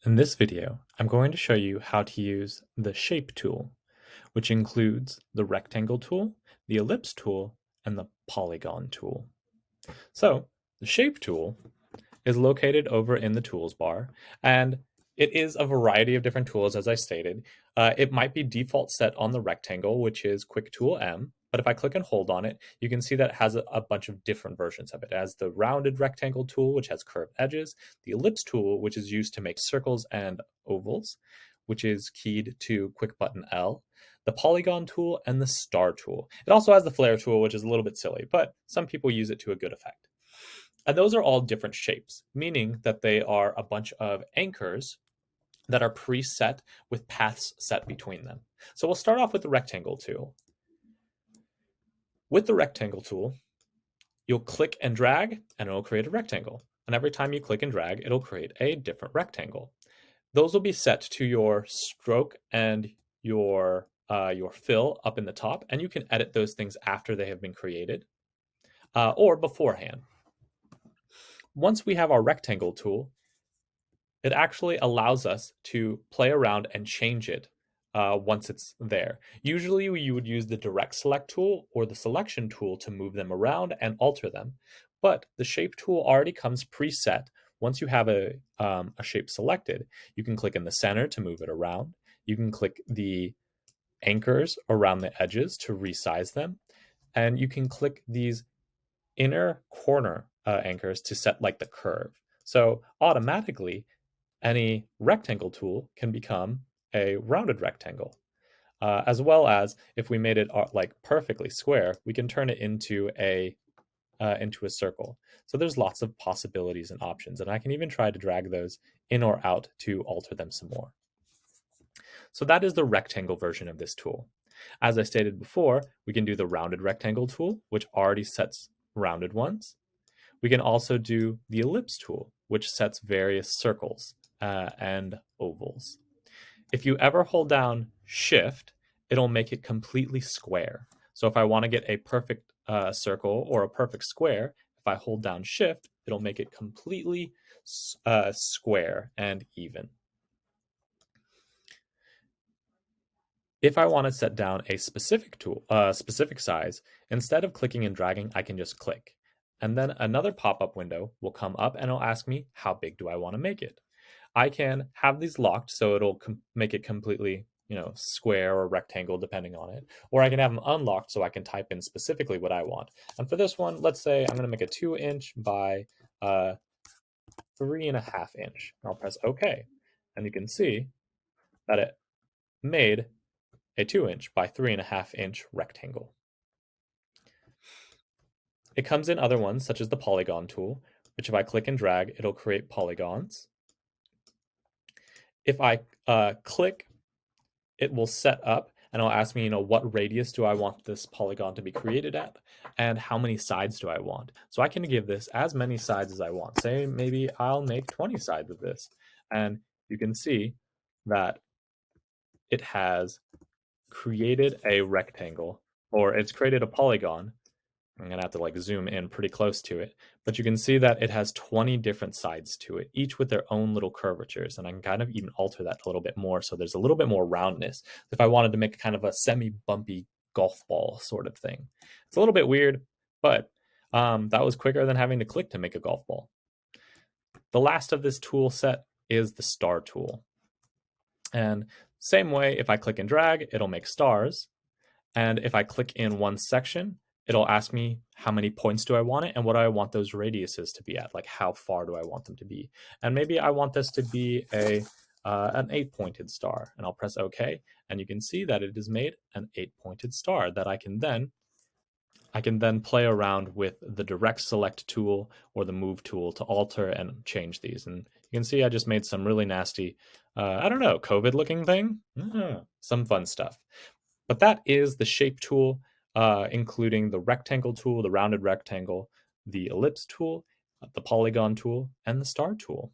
In this video, I'm going to show you how to use the Shape tool, which includes the Rectangle tool, the Ellipse tool, and the Polygon tool. So, the Shape tool is located over in the Tools bar, and it is a variety of different tools, as I stated. It might be default set on the rectangle, which is Quick Tool M, but if I click and hold on it, you can see that it has a bunch of different versions of it. It has the rounded rectangle tool, which has curved edges, the ellipse tool, which is used to make circles and ovals, which is keyed to Quick Button L, the polygon tool, and the star tool. It also has the flare tool, which is a little bit silly, but some people use it to a good effect. And those are all different shapes, meaning that they are a bunch of anchors that are preset with paths set between them. So we'll start off with the rectangle tool. With the rectangle tool, you'll click and drag and it'll create a rectangle. And every time you click and drag, it'll create a different rectangle. Those will be set to your stroke and your fill up in the top, and you can edit those things after they have been created or beforehand. Once we have our rectangle tool, it actually allows us to play around and change it once it's there. Usually you would use the direct select tool or the selection tool to move them around and alter them, but the shape tool already comes preset. Once you have a shape selected, you can click in the center to move it around. You can click the anchors around the edges to resize them, and you can click these inner corner anchors to set like the curve. So automatically, any rectangle tool can become a rounded rectangle. As well as if we made it like perfectly square, we can turn it into a circle. So there's lots of possibilities and options, and I can even try to drag those in or out to alter them some more. So that is the rectangle version of this tool. As I stated before, we can do the rounded rectangle tool, which already sets rounded ones. We can also do the ellipse tool, which sets various circles and ovals. If you ever hold down Shift, it'll make it completely square. So if I want to get a perfect circle or a perfect square, if I hold down Shift, it'll make it completely square and even. If I want to set down a specific tool, specific size, instead of clicking and dragging, I can just click. And then another pop-up window will come up and it'll ask me, how big do I want to make it? I can have these locked so it'll make it completely, square or rectangle depending on it. Or I can have them unlocked so I can type in specifically what I want. And for this one, let's say I'm going to make a 2-inch by 3.5 inch. I'll press OK. And you can see that it made a 2-inch by 3.5 inch rectangle. It comes in other ones, such as the polygon tool, which if I click and drag, it'll create polygons. If I click, it will set up and it'll ask me, what radius do I want this polygon to be created at and how many sides do I want. So I can give this as many sides as I want. Say maybe I'll make 20 sides of this. And you can see that it has created a rectangle, or it's created a polygon. I'm going to have to like zoom in pretty close to it, but you can see that it has 20 different sides to it, each with their own little curvatures. And I can kind of even alter that a little bit more. So there's a little bit more roundness. If I wanted to make kind of a semi-bumpy golf ball sort of thing, it's a little bit weird, but that was quicker than having to click to make a golf ball. The last of this tool set is the star tool. And same way, if I click and drag, it'll make stars. And if I click in one section, it'll ask me how many points do I want it and what do I want those radiuses to be at, like how far do I want them to be. And maybe I want this to be an 8-pointed star, and I'll press OK, and you can see that it has made an 8-pointed star that I can then play around with the direct select tool or the move tool to alter and change these. And you can see I just made some really nasty, COVID looking thing. Some fun stuff. But that is the shape tool, including the rectangle tool, the rounded rectangle, the ellipse tool, the polygon tool, and the star tool.